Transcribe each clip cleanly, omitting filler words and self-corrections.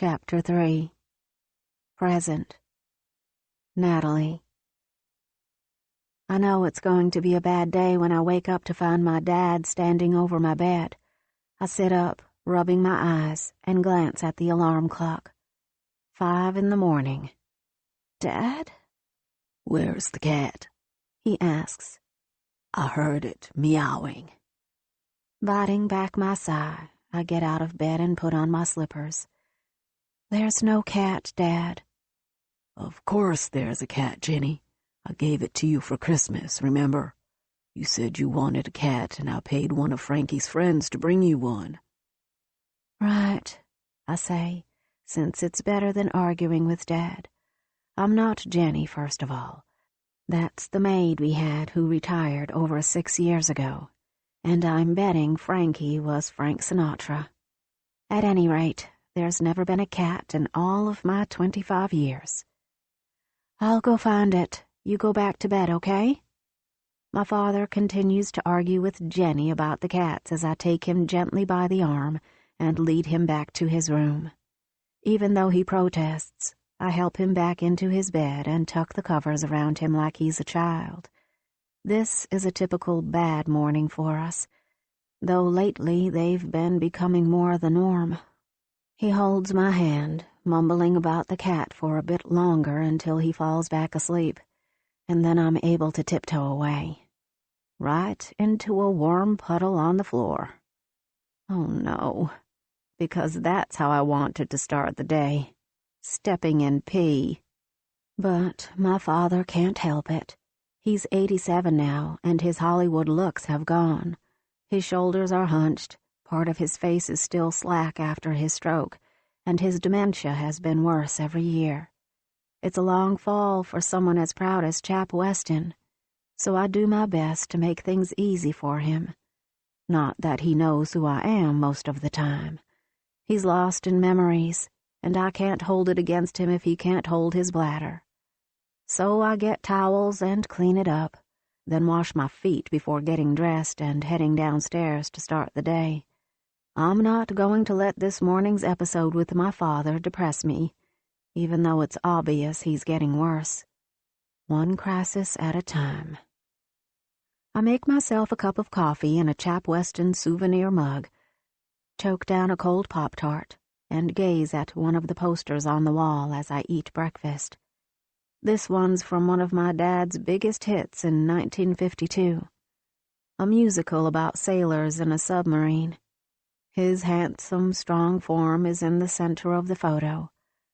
Chapter 3. Present. Natalie. I know it's going to be a bad day when I wake up to find my dad standing over my bed. I sit up, rubbing my eyes, and glance at the alarm clock. 5 a.m. "Dad?" "Where's the cat?" he asks. "I heard it meowing." Biting back my sigh, I get out of bed and put on my slippers. "There's no cat, Dad." "Of course there's a cat, Jenny. I gave it to you for Christmas, remember? You said you wanted a cat, and I paid one of Frankie's friends to bring you one." "Right," I say, since it's better than arguing with Dad. I'm not Jenny, first of all. That's the maid we had who retired over 6 years ago, and I'm betting Frankie was Frank Sinatra. At any rate, there's never been a cat in all of my 25 years. "I'll go find it. You go back to bed, okay?" My father continues to argue with Jenny about the cats as I take him gently by the arm and lead him back to his room. Even though he protests, I help him back into his bed and tuck the covers around him like he's a child. This is a typical bad morning for us, though lately they've been becoming more the norm. He holds my hand, mumbling about the cat for a bit longer until he falls back asleep, and then I'm able to tiptoe away. Right into a warm puddle on the floor. Oh no, because that's how I wanted to start the day, stepping in pee. But my father can't help it. He's 87 now, and his Hollywood looks have gone. His shoulders are hunched, part of his face is still slack after his stroke, and his dementia has been worse every year. It's a long fall for someone as proud as Chap Weston, so I do my best to make things easy for him. Not that he knows who I am most of the time. He's lost in memories, and I can't hold it against him if he can't hold his bladder. So I get towels and clean it up, then wash my feet before getting dressed and heading downstairs to start the day. I'm not going to let this morning's episode with my father depress me, even though it's obvious he's getting worse. One crisis at a time. I make myself a cup of coffee in a Chap Weston souvenir mug, choke down a cold Pop-Tart, and gaze at one of the posters on the wall as I eat breakfast. This one's from one of my dad's biggest hits in 1952, a musical about sailors in a submarine. His handsome, strong form is in the center of the photo,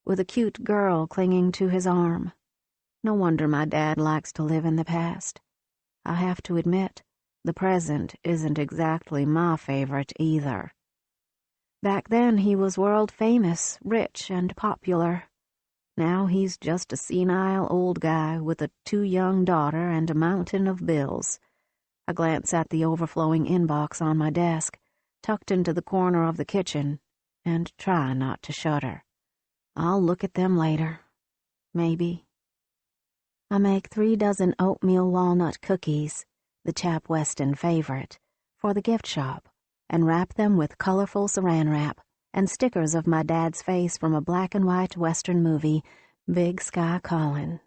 with a cute girl clinging to his arm. No wonder my dad likes to live in the past. I have to admit, the present isn't exactly my favorite either. Back then he was world famous, rich, and popular. Now he's just a senile old guy with a 2 young daughter and a mountain of bills. I glance at the overflowing inbox on my desk, tucked into the corner of the kitchen, and try not to shudder. I'll look at them later. Maybe. I make 3 dozen oatmeal walnut cookies, the Chap Weston favorite, for the gift shop, and wrap them with colorful saran wrap and stickers of my dad's face from a black and white Western movie, Big Sky Callin'.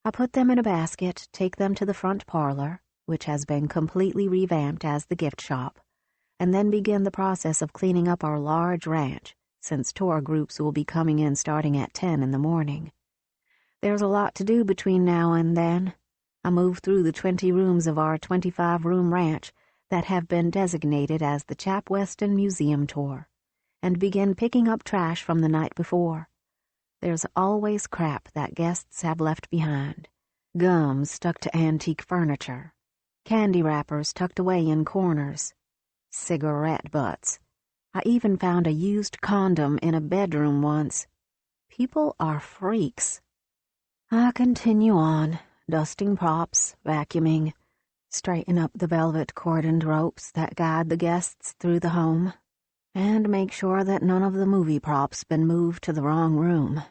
I put them in a basket, take them to the front parlor, which has been completely revamped as the gift shop, and then begin the process of cleaning up our large ranch, since tour groups will be coming in starting at 10 a.m. There's a lot to do between now and then. I move through the 20 rooms of our 25-room ranch that have been designated as the Chap Weston Museum Tour, and begin picking up trash from the night before. There's always crap that guests have left behind. Gum stuck to antique furniture. Candy wrappers tucked away in corners. Cigarette butts. I even found a used condom in a bedroom once. People are freaks. I continue on, dusting props, vacuuming, straighten up the velvet cordoned ropes that guide the guests through the home, and make sure that none of the movie props been moved to the wrong room.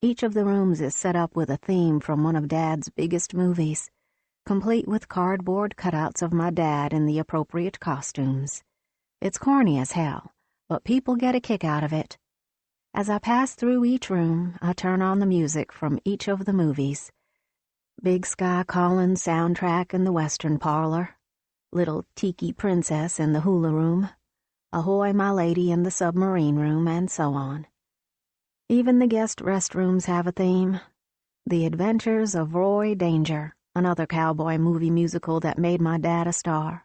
Each of the rooms is set up with a theme from one of Dad's biggest movies, complete with cardboard cutouts of my dad in the appropriate costumes. It's corny as hell, but people get a kick out of it. As I pass through each room, I turn on the music from each of the movies. Big Sky Calling soundtrack in the Western parlor, Little Tiki Princess in the hula room, Ahoy My Lady in the submarine room, and so on. Even the guest restrooms have a theme. The Adventures of Roy Danger, another cowboy movie musical that made my dad a star.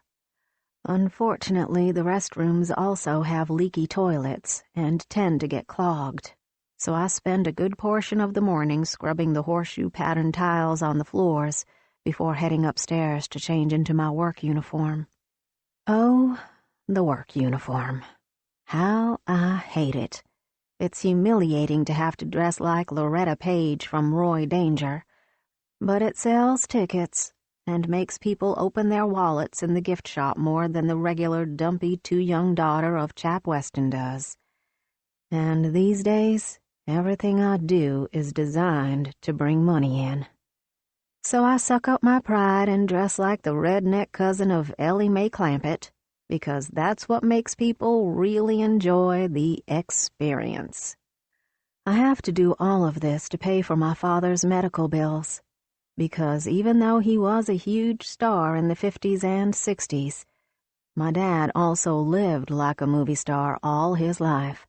Unfortunately, the restrooms also have leaky toilets and tend to get clogged, so I spend a good portion of the morning scrubbing the horseshoe-patterned tiles on the floors before heading upstairs to change into my work uniform. Oh, the work uniform. How I hate it. It's humiliating to have to dress like Loretta Page from Roy Danger, but it sells tickets and makes people open their wallets in the gift shop more than the regular dumpy too-young daughter of Chap Weston does. And these days, everything I do is designed to bring money in. So I suck up my pride and dress like the redneck cousin of Ellie Mae Clampett, because that's what makes people really enjoy the experience. I have to do all of this to pay for my father's medical bills, because even though he was a huge star in the 50s and 60s, my dad also lived like a movie star all his life.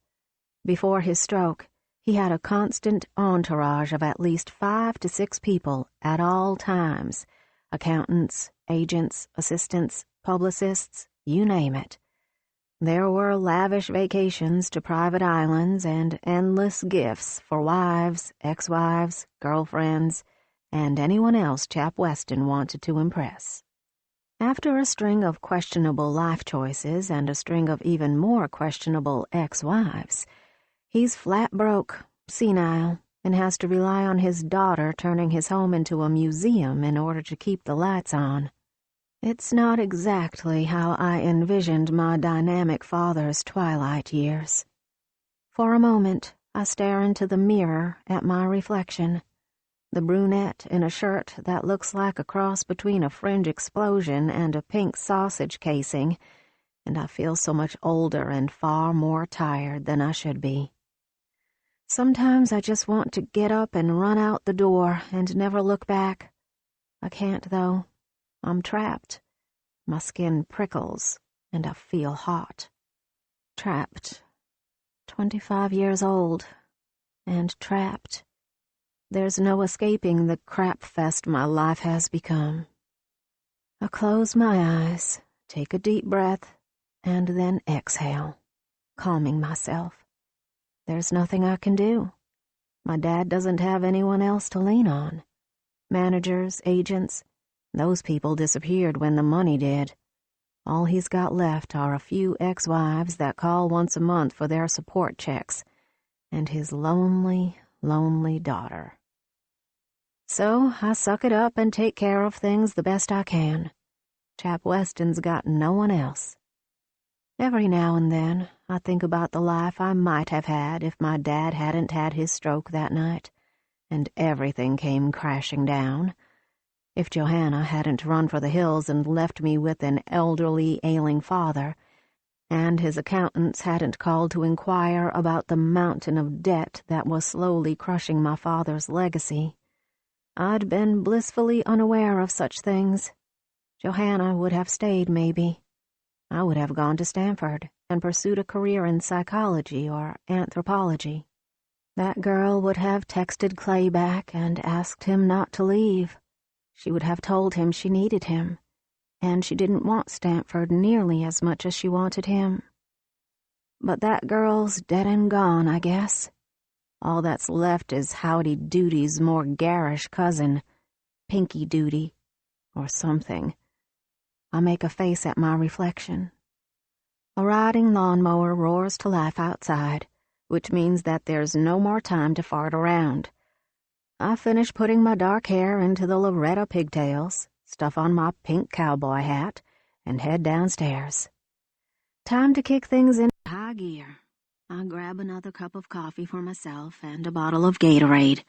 Before his stroke, he had a constant entourage of at least 5 to 6 people at all times, accountants, agents, assistants, publicists, you name it. There were lavish vacations to private islands and endless gifts for wives, ex-wives, girlfriends, and anyone else Chap Weston wanted to impress. After a string of questionable life choices and a string of even more questionable ex-wives, he's flat broke, senile, and has to rely on his daughter turning his home into a museum in order to keep the lights on. It's not exactly how I envisioned my dynamic father's twilight years. For a moment, I stare into the mirror at my reflection, the brunette in a shirt that looks like a cross between a fringe explosion and a pink sausage casing, and I feel so much older and far more tired than I should be. Sometimes I just want to get up and run out the door and never look back. I can't, though. I'm trapped. My skin prickles, and I feel hot. Trapped. 25 years old. And trapped. There's no escaping the crap fest my life has become. I close my eyes, take a deep breath, and then exhale, calming myself. There's nothing I can do. My dad doesn't have anyone else to lean on. Managers, agents, those people disappeared when the money did. All he's got left are a few ex-wives that call once a month for their support checks, and his lonely, lonely daughter. So I suck it up and take care of things the best I can. Chap Weston's got no one else. Every now and then, I think about the life I might have had if my dad hadn't had his stroke that night, and everything came crashing down. If Johanna hadn't run for the hills and left me with an elderly, ailing father, and his accountants hadn't called to inquire about the mountain of debt that was slowly crushing my father's legacy, I'd been blissfully unaware of such things. Johanna would have stayed, maybe. I would have gone to Stanford and pursued a career in psychology or anthropology. That girl would have texted Clay back and asked him not to leave. She would have told him she needed him, and she didn't want Stanford nearly as much as she wanted him. But that girl's dead and gone, I guess. All that's left is Howdy Doody's more garish cousin, Pinky Doody, or something. I make a face at my reflection. A riding lawnmower roars to life outside, which means that there's no more time to fart around. I finish putting my dark hair into the Loretta pigtails, stuff on my pink cowboy hat, and head downstairs. Time to kick things into high gear. I grab another cup of coffee for myself and a bottle of Gatorade,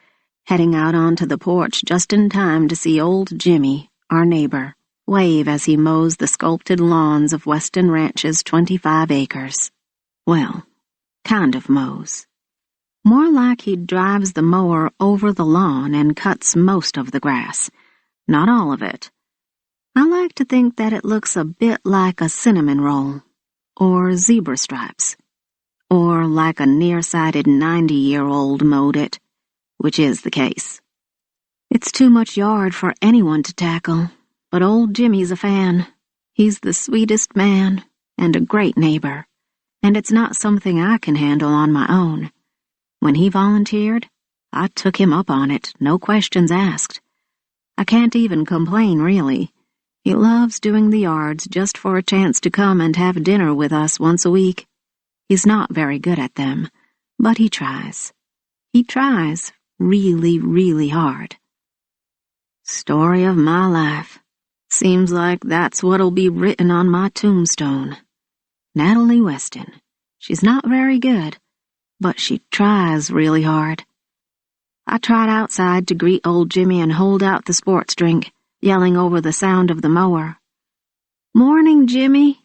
heading out onto the porch just in time to see old Jimmy, our neighbor, wave as he mows the sculpted lawns of Weston Ranch's 25 acres. Well, kind of mows. More like he drives the mower over the lawn and cuts most of the grass, not all of it. I like to think that it looks a bit like a cinnamon roll, or zebra stripes, or like a nearsighted 90-year-old mowed it, which is the case. It's too much yard for anyone to tackle, but old Jimmy's a fan. He's the sweetest man and a great neighbor, and it's not something I can handle on my own. When he volunteered, I took him up on it, no questions asked. I can't even complain, really. He loves doing the yards just for a chance to come and have dinner with us once a week. He's not very good at them, but he tries. He tries really, really hard. Story of my life. Seems like that's what'll be written on my tombstone. Natalie Weston. She's not very good, but she tries really hard. I trot outside to greet old Jimmy and hold out the sports drink, yelling over the sound of the mower. "Morning, Jimmy."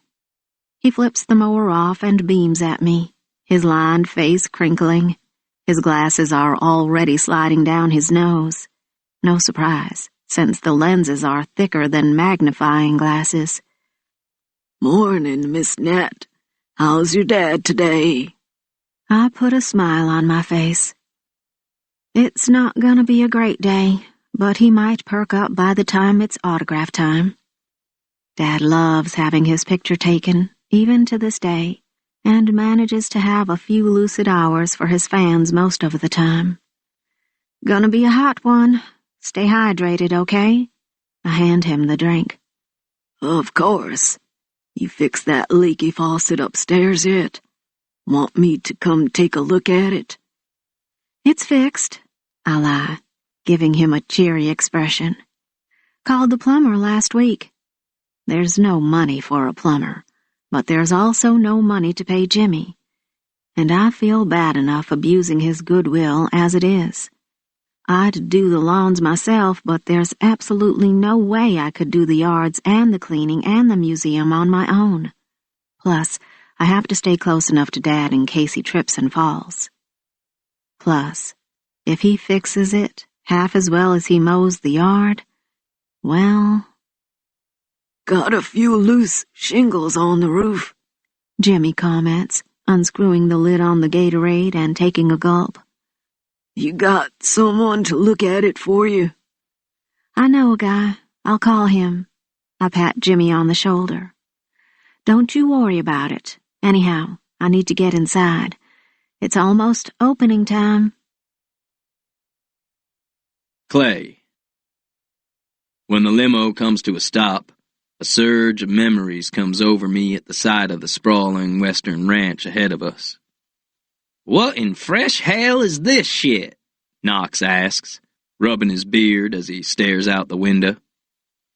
He flips the mower off and beams at me, his lined face crinkling. His glasses are already sliding down his nose. No surprise, since the lenses are thicker than magnifying glasses. "Morning, Miss Nat. How's your dad today?" I put a smile on my face. It's not gonna be a great day, but he might perk up by the time it's autograph time. Dad loves having his picture taken, even to this day, and manages to have a few lucid hours for his fans most of the time. Gonna be a hot one. Stay hydrated, okay? I hand him the drink. "Of course. You fixed that leaky faucet upstairs yet? Want me to come take a look at it?" "It's fixed," I lie, giving him a cheery expression. "Called the plumber last week. There's no money for a plumber, but there's also no money to pay Jimmy, and I feel bad enough abusing his goodwill as it is. I'd do the lawns myself, but there's absolutely no way I could do the yards and the cleaning and the museum on my own. Plus, I have to stay close enough to Dad in case he trips and falls. Plus, if he fixes it half as well as he mows the yard, well..." "Got a few loose shingles on the roof," Jimmy comments, unscrewing the lid on the Gatorade and taking a gulp. "You got someone to look at it for you?" "I know a guy. I'll call him." I pat Jimmy on the shoulder. "Don't you worry about it. Anyhow, I need to get inside. It's almost opening time." Clay. When the limo comes to a stop, a surge of memories comes over me at the sight of the sprawling western ranch ahead of us. "What in fresh hell is this shit?" Knox asks, rubbing his beard as he stares out the window.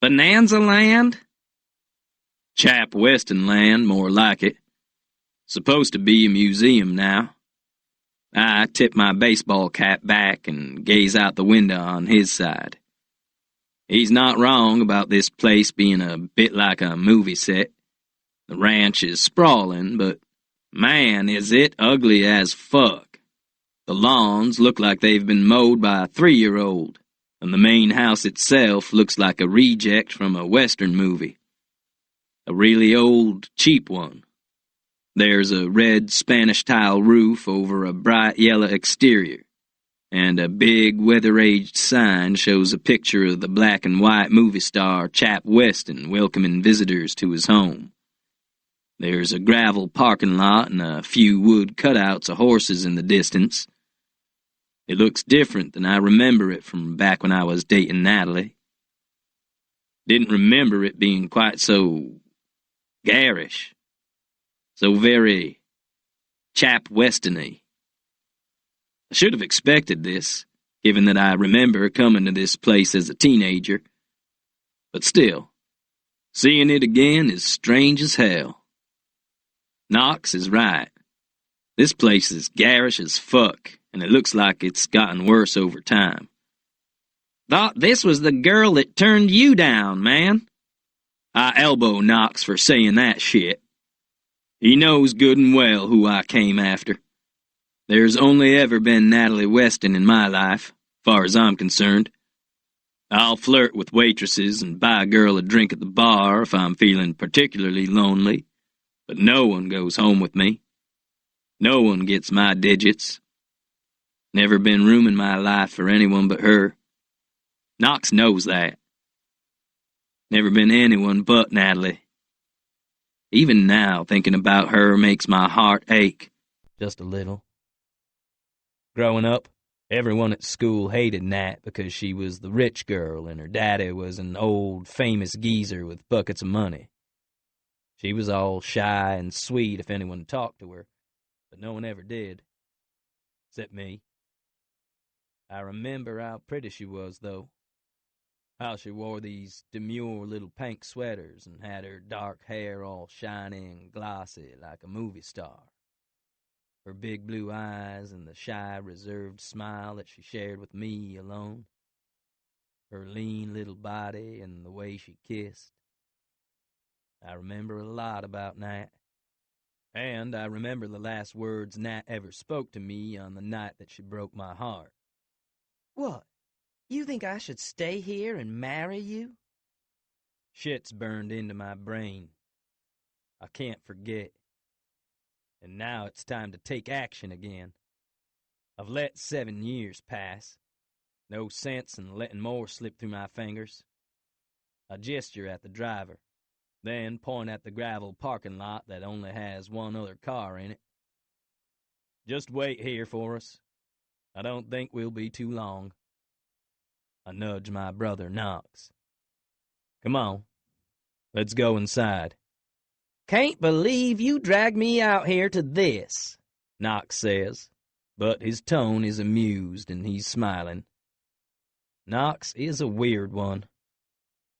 "Bonanza land?" "Chap Weston land, more like it. Supposed to be a museum now." I tip my baseball cap back and gaze out the window on his side. He's not wrong about this place being a bit like a movie set. The ranch is sprawling, but man, is it ugly as fuck. The lawns look like they've been mowed by a 3-year-old, and the main house itself looks like a reject from a western movie. A really old, cheap one. There's a red Spanish tile roof over a bright yellow exterior, and a big weather-aged sign shows a picture of the black and white movie star Chap Weston welcoming visitors to his home. There's a gravel parking lot and a few wood cutouts of horses in the distance. It looks different than I remember it from back when I was dating Natalie. Didn't remember it being quite so garish. So very Chap Weston-y. I should have expected this, given that I remember coming to this place as a teenager. But still, seeing it again is strange as hell. Knox is right. This place is garish as fuck, and it looks like it's gotten worse over time. "Thought this was the girl that turned you down, man." I elbow Knox for saying that shit. He knows good and well who I came after. There's only ever been Natalie Weston in my life, far as I'm concerned. I'll flirt with waitresses and buy a girl a drink at the bar if I'm feeling particularly lonely, but no one goes home with me. No one gets my digits. Never been room in my life for anyone but her. Knox knows that. Never been anyone but Natalie. Even now, thinking about her makes my heart ache. Just a little. Growing up, everyone at school hated Nat because she was the rich girl and her daddy was an old, famous geezer with buckets of money. She was all shy and sweet if anyone talked to her, but no one ever did. Except me. I remember how pretty she was, though. How she wore these demure little pink sweaters and had her dark hair all shiny and glossy like a movie star. Her big blue eyes and the shy, reserved smile that she shared with me alone. Her lean little body and the way she kissed. I remember a lot about Nat. And I remember the last words Nat ever spoke to me on the night that she broke my heart. "What? You think I should stay here and marry you?" Shit's burned into my brain. I can't forget. And now it's time to take action again. I've let 7 years pass. No sense in letting more slip through my fingers. I gesture at the driver, then point at the gravel parking lot that only has one other car in it. "Just wait here for us. I don't think we'll be too long." I nudge my brother Knox. "Come on, let's go inside." "Can't believe you dragged me out here to this," Knox says, but his tone is amused and he's smiling. Knox is a weird one.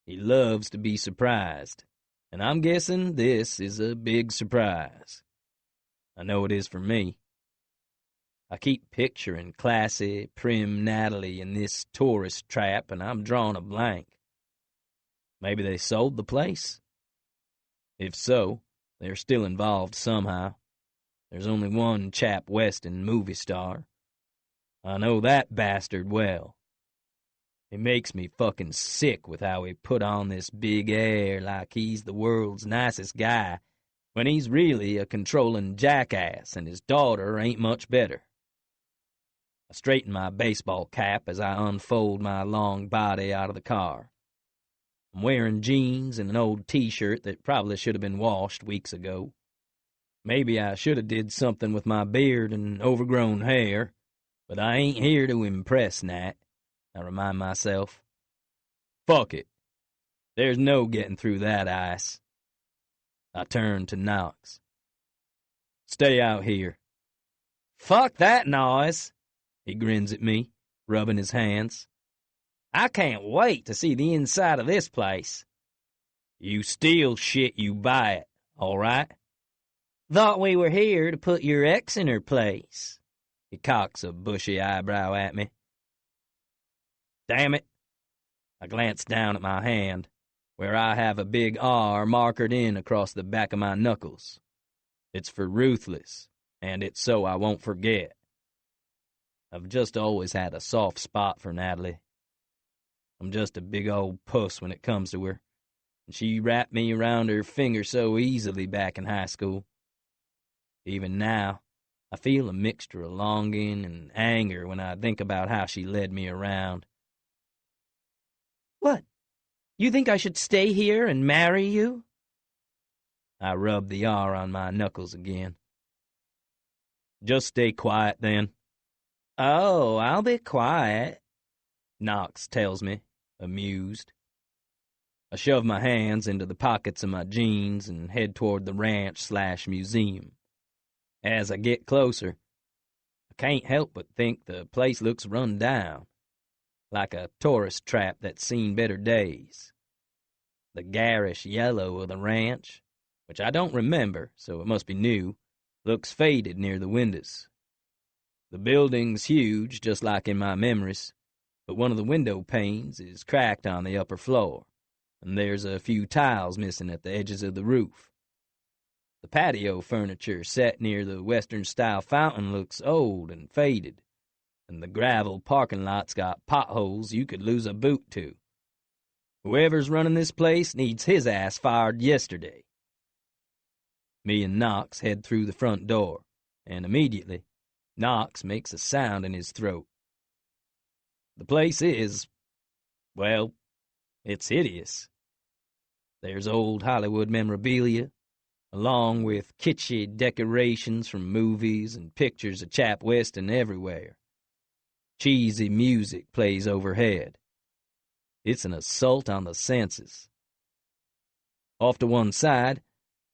He loves to be surprised, and I'm guessing this is a big surprise. I know it is for me. I keep picturing classy, prim Natalie in this tourist trap, and I'm drawing a blank. Maybe they sold the place? If so, they're still involved somehow. There's only one chap Weston movie star. I know that bastard well. It makes me fucking sick with how he put on this big air like he's the world's nicest guy, when he's really a controlling jackass and his daughter ain't much better. I straighten my baseball cap as I unfold my long body out of the car. I'm wearing jeans and an old t-shirt that probably should have been washed weeks ago. Maybe I should have did something with my beard and overgrown hair, but I ain't here to impress Nat, I remind myself. Fuck it. There's no getting through that ice. I turn to Knox. "Stay out here." "Fuck that noise," he grins at me, rubbing his hands. "I can't wait to see the inside of this place." "You steal shit, you buy it, all right?" "Thought we were here to put your ex in her place." He cocks a bushy eyebrow at me. Damn it. I glance down at my hand, where I have a big R markered in across the back of my knuckles. It's for ruthless, and it's so I won't forget. I've just always had a soft spot for Natalie. I'm just a big old puss when it comes to her, and she wrapped me around her finger so easily back in high school. Even now, I feel a mixture of longing and anger when I think about how she led me around. "What? You think I should stay here and marry you?" I rub the R on my knuckles again. "Just stay quiet, then." "Oh, I'll be quiet," Knox tells me, amused. I shove my hands into the pockets of my jeans and head toward the ranch/museum. As I get closer, I can't help but think the place looks run down, like a tourist trap that's seen better days. The garish yellow of the ranch, which I don't remember, so it must be new, looks faded near the windows. The building's huge, just like in my memories, but one of the window panes is cracked on the upper floor, and there's a few tiles missing at the edges of the roof. The patio furniture set near the Western-style fountain looks old and faded, and the gravel parking lot's got potholes you could lose a boot to. Whoever's running this place needs his ass fired yesterday. Me and Knox head through the front door, and immediately, Knox makes a sound in his throat. The place is, well, it's hideous. There's old Hollywood memorabilia, along with kitschy decorations from movies and pictures of Chap Weston everywhere. Cheesy music plays overhead. It's an assault on the senses. Off to one side,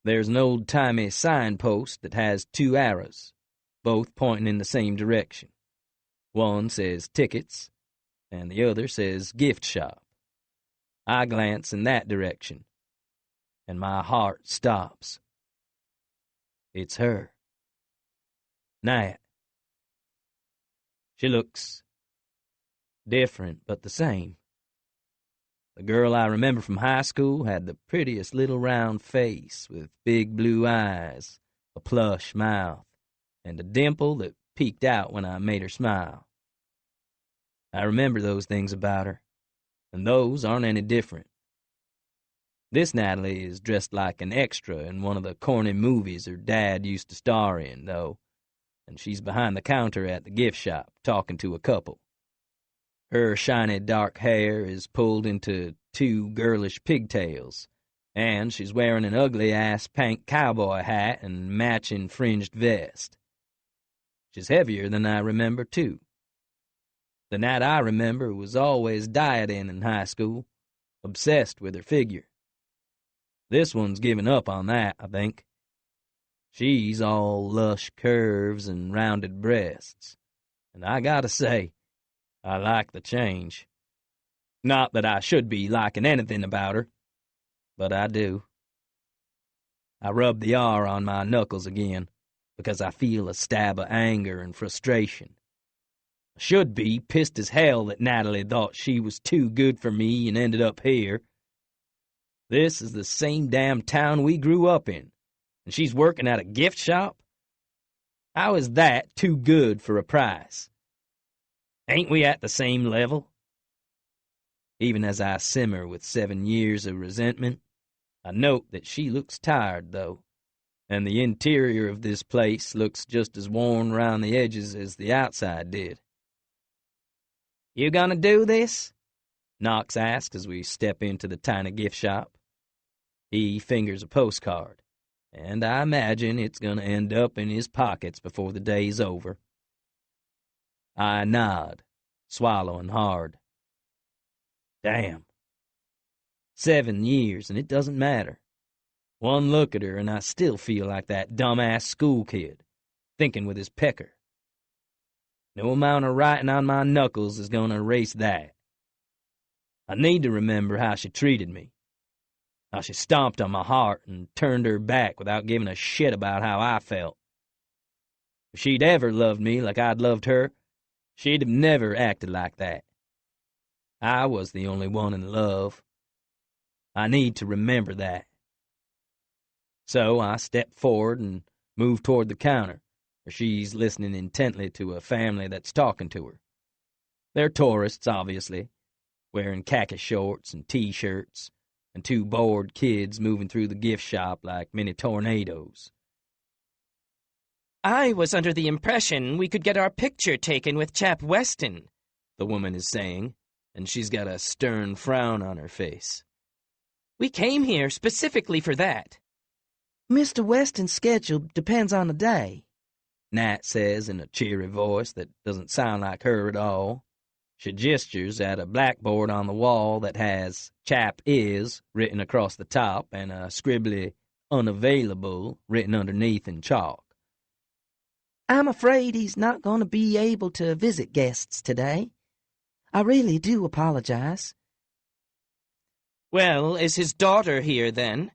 there's an old-timey signpost that has two arrows, both pointing in the same direction. One says tickets, and the other says gift shop. I glance in that direction, and my heart stops. It's her. Nat. She looks different, but the same. The girl I remember from high school had the prettiest little round face with big blue eyes, a plush mouth, and a dimple that peeked out when I made her smile. I remember those things about her, and those aren't any different. This Natalie is dressed like an extra in one of the corny movies her dad used to star in, though, and she's behind the counter at the gift shop talking to a couple. Her shiny dark hair is pulled into two girlish pigtails, and she's wearing an ugly-ass pink cowboy hat and matching fringed vest. She's heavier than I remember, too. The Nat I remember was always dieting in high school, obsessed with her figure. This one's given up on that, I think. She's all lush curves and rounded breasts, and I gotta say, I like the change. Not that I should be liking anything about her, but I do. I rub the R on my knuckles again, because I feel a stab of anger and frustration. I should be pissed as hell that Natalie thought she was too good for me and ended up here. This is the same damn town we grew up in, and she's working at a gift shop? How is that too good for a prize? Ain't we at the same level? Even as I simmer with 7 years of resentment, I note that she looks tired, though, and the interior of this place looks just as worn round the edges as the outside did. "You gonna do this?" Knox asks as we step into the tiny gift shop. He fingers a postcard, and I imagine it's gonna end up in his pockets before the day's over. I nod, swallowing hard. Damn. 7 years, and it doesn't matter. One look at her, and I still feel like that dumbass school kid, thinking with his pecker. No amount of writing on my knuckles is going to erase that. I need to remember how she treated me, how she stomped on my heart and turned her back without giving a shit about how I felt. If she'd ever loved me like I'd loved her, she'd have never acted like that. I was the only one in love. I need to remember that. So I step forward and move toward the counter, where she's listening intently to a family that's talking to her. They're tourists, obviously, wearing khaki shorts and T-shirts, and two bored kids moving through the gift shop like mini tornadoes. "I was under the impression we could get our picture taken with Chap Weston," the woman is saying, and she's got a stern frown on her face. "We came here specifically for that." "Mr. Weston's schedule depends on the day," Nat says in a cheery voice that doesn't sound like her at all. She gestures at a blackboard on the wall that has "Chap is" written across the top and a scribbly "unavailable" written underneath in chalk. "I'm afraid he's not going to be able to visit guests today. I really do apologize." "Well, is his daughter here, then?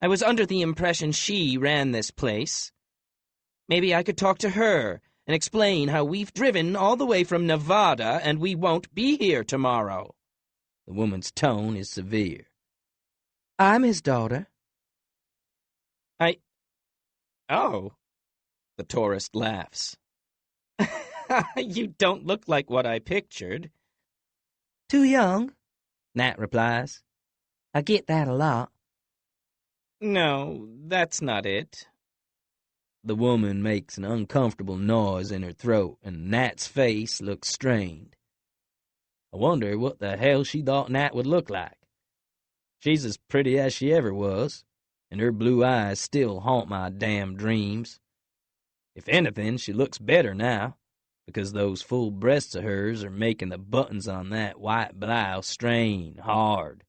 I was under the impression she ran this place. Maybe I could talk to her and explain how we've driven all the way from Nevada and we won't be here tomorrow." The woman's tone is severe. "I'm his daughter." Oh, the tourist laughs. You don't look like what I pictured. Too young, Nat replies. I get that a lot. No, that's not it. The woman makes an uncomfortable noise in her throat, and Nat's face looks strained. I wonder what the hell she thought Nat would look like. She's as pretty as she ever was, and her blue eyes still haunt my damn dreams. If anything, she looks better now, because those full breasts of hers are making the buttons on that white blouse strain hard,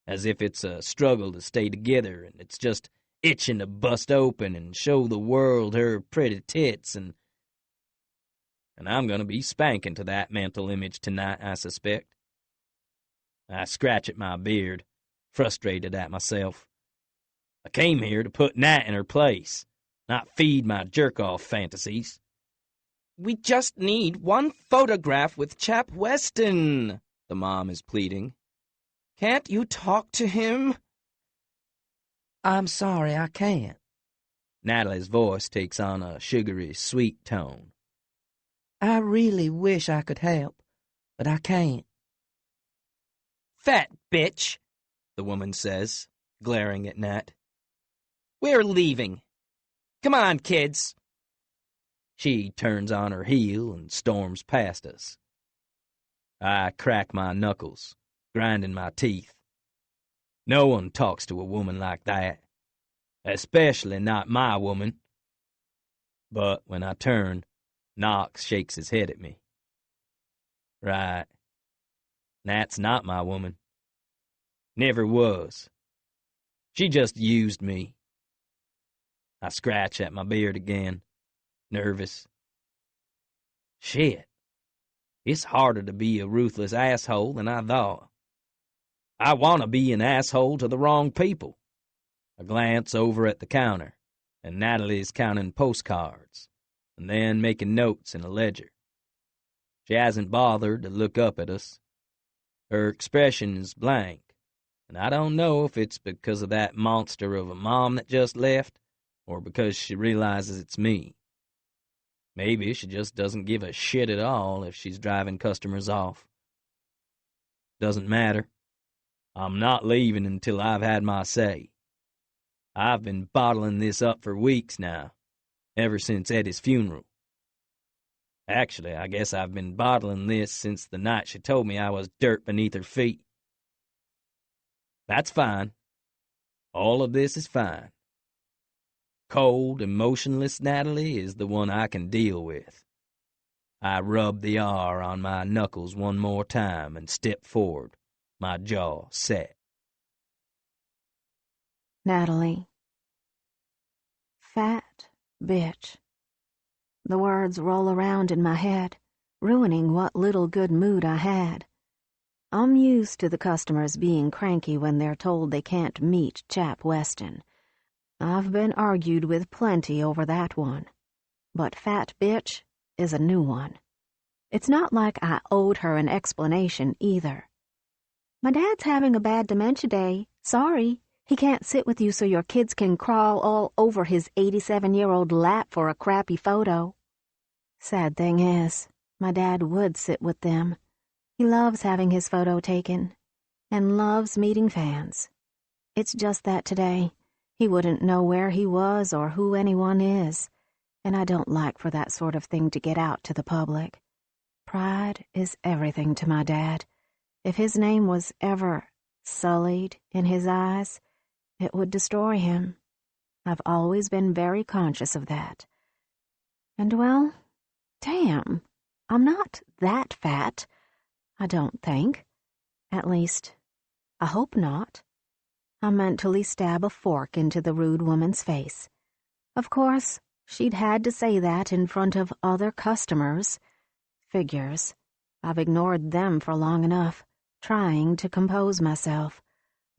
as if it's a struggle to stay together, and it's just itching to bust open and show the world her pretty tits, and I'm gonna be spanking to that mental image tonight, I suspect. I scratch at my beard, frustrated at myself. I came here to put Nat in her place, not feed my jerk-off fantasies. We just need one photograph with Chap Weston, the mom is pleading. Can't you talk to him? I'm sorry, I can't. Natalie's voice takes on a sugary, sweet tone. I really wish I could help, but I can't. Fat bitch, the woman says, glaring at Nat. We're leaving. Come on, kids. She turns on her heel and storms past us. I crack my knuckles, grinding my teeth. No one talks to a woman like that, especially not my woman. But when I turn, Knox shakes his head at me. Right. Nat's not my woman. Never was. She just used me. I scratch at my beard again, nervous. Shit. It's harder to be a ruthless asshole than I thought. I want to be an asshole to the wrong people. I glance over at the counter, and Natalie's counting postcards, and then making notes in a ledger. She hasn't bothered to look up at us. Her expression is blank, and I don't know if it's because of that monster of a mom that just left, or because she realizes it's me. Maybe she just doesn't give a shit at all if she's driving customers off. Doesn't matter. I'm not leaving until I've had my say. I've been bottling this up for weeks now, ever since Eddie's funeral. Actually, I guess I've been bottling this since the night she told me I was dirt beneath her feet. That's fine. All of this is fine. Cold, emotionless Natalie is the one I can deal with. I rub the R on my knuckles one more time and step forward, my jaw set. Natalie. Fat bitch. The words roll around in my head, ruining what little good mood I had. I'm used to the customers being cranky when they're told they can't meet Chap Weston. I've been argued with plenty over that one. But fat bitch is a new one. It's not like I owed her an explanation either. My dad's having a bad dementia day. Sorry. He can't sit with you so your kids can crawl all over his 87-year-old lap for a crappy photo. Sad thing is, my dad would sit with them. He loves having his photo taken, and loves meeting fans. It's just that today, he wouldn't know where he was or who anyone is, and I don't like for that sort of thing to get out to the public. Pride is everything to my dad. If his name was ever sullied in his eyes, it would destroy him. I've always been very conscious of that. And well, damn, I'm not that fat, I don't think. At least, I hope not. I mentally stab a fork into the rude woman's face. Of course, she'd had to say that in front of other customers. Figures. I've ignored them for long enough, trying to compose myself.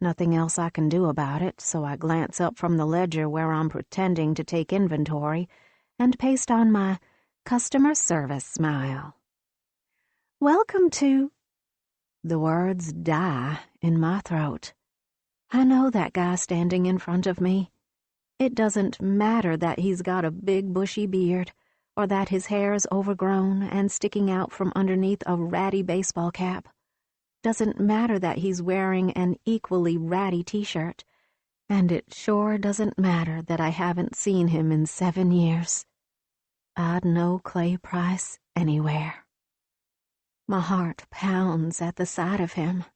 Nothing else I can do about it, so I glance up from the ledger where I'm pretending to take inventory and paste on my customer service smile. Welcome to... The words die in my throat. I know that guy standing in front of me. It doesn't matter that he's got a big bushy beard, or that his hair's overgrown and sticking out from underneath a ratty baseball cap. Doesn't matter that he's wearing an equally ratty t-shirt, and it sure doesn't matter that I haven't seen him in 7 years. I'd know Clay Price anywhere. My heart pounds at the sight of him.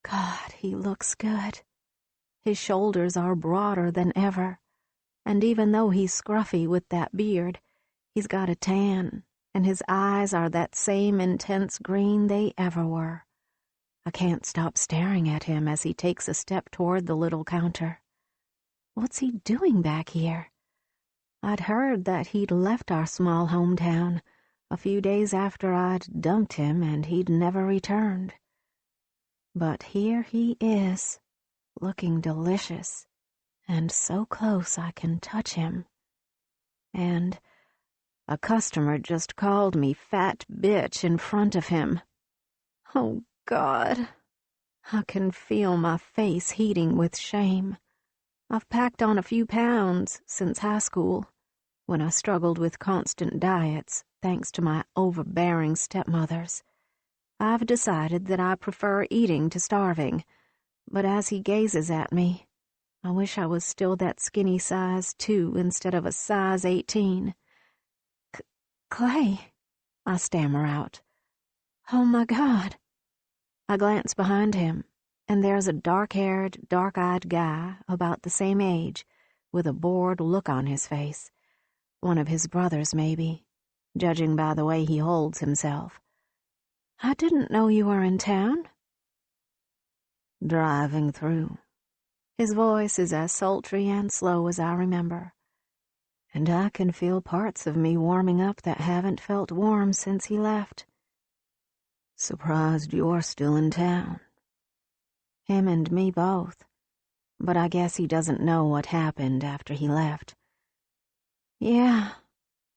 God, he looks good. His shoulders are broader than ever, and even though he's scruffy with that beard, he's got a tan, and his eyes are that same intense green they ever were. I can't stop staring at him as he takes a step toward the little counter. What's he doing back here? I'd heard that he'd left our small hometown a few days after I'd dumped him and he'd never returned. But here he is, looking delicious, and so close I can touch him. And a customer just called me fat bitch in front of him. Oh, God. I can feel my face heating with shame. I've packed on a few pounds since high school, when I struggled with constant diets thanks to my overbearing stepmothers. I've decided that I prefer eating to starving, but as he gazes at me, I wish I was still that skinny size 2 instead of a size 18. Clay, I stammer out. Oh, my God. I glance behind him, and there's a dark-haired, dark-eyed guy about the same age, with a bored look on his face. One of his brothers, maybe, judging by the way he holds himself. I didn't know you were in town. Driving through. His voice is as sultry and slow as I remember, and I can feel parts of me warming up that haven't felt warm since he left. Surprised you're still in town. Him and me both, but I guess he doesn't know what happened after he left. Yeah,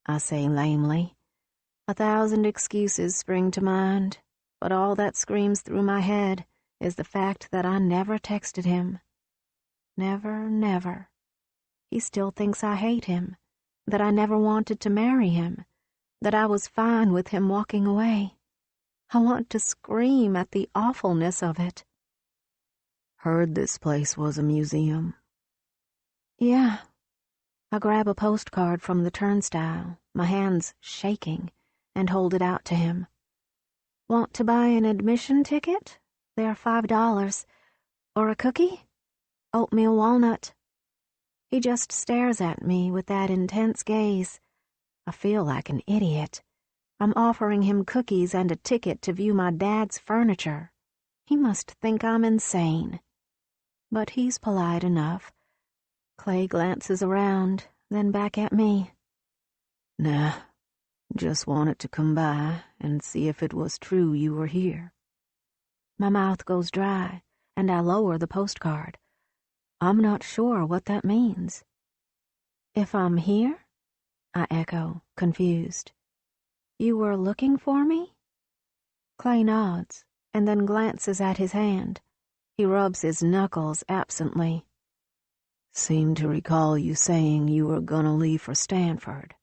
I say lamely. 1,000 excuses spring to mind, but all that screams through my head is the fact that I never texted him. Never, never. He still thinks I hate him, that I never wanted to marry him, that I was fine with him walking away. I want to scream at the awfulness of it. Heard this place was a museum. Yeah. I grab a postcard from the turnstile, my hands shaking, and hold it out to him. Want to buy an admission ticket? They're $5. Or a cookie? Oatmeal walnut. He just stares at me with that intense gaze. I feel like an idiot. I'm offering him cookies and a ticket to view my dad's furniture. He must think I'm insane. But he's polite enough. Clay glances around, then back at me. Nah, just wanted to come by and see if it was true you were here. My mouth goes dry, and I lower the postcard. I'm not sure what that means. If I'm here? I echo, confused. You were looking for me? Clay nods, and then glances at his hand. He rubs his knuckles absently. Seemed to recall you saying you were gonna leave for Stanford.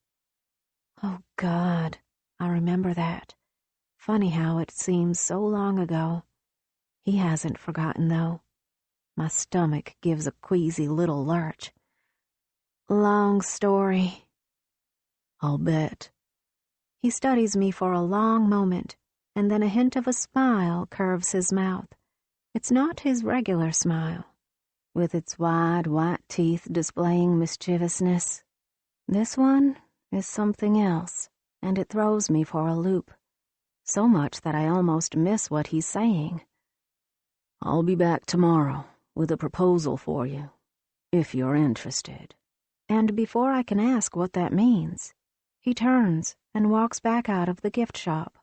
Oh, God, I remember that. Funny how it seems so long ago. He hasn't forgotten, though. My stomach gives a queasy little lurch. Long story. I'll bet. He studies me for a long moment, and then a hint of a smile curves his mouth. It's not his regular smile, with its wide white teeth displaying mischievousness. This one is something else, and it throws me for a loop. So much that I almost miss what he's saying. I'll be back tomorrow with a proposal for you, if you're interested. And before I can ask what that means, he turns and walks back out of the gift shop.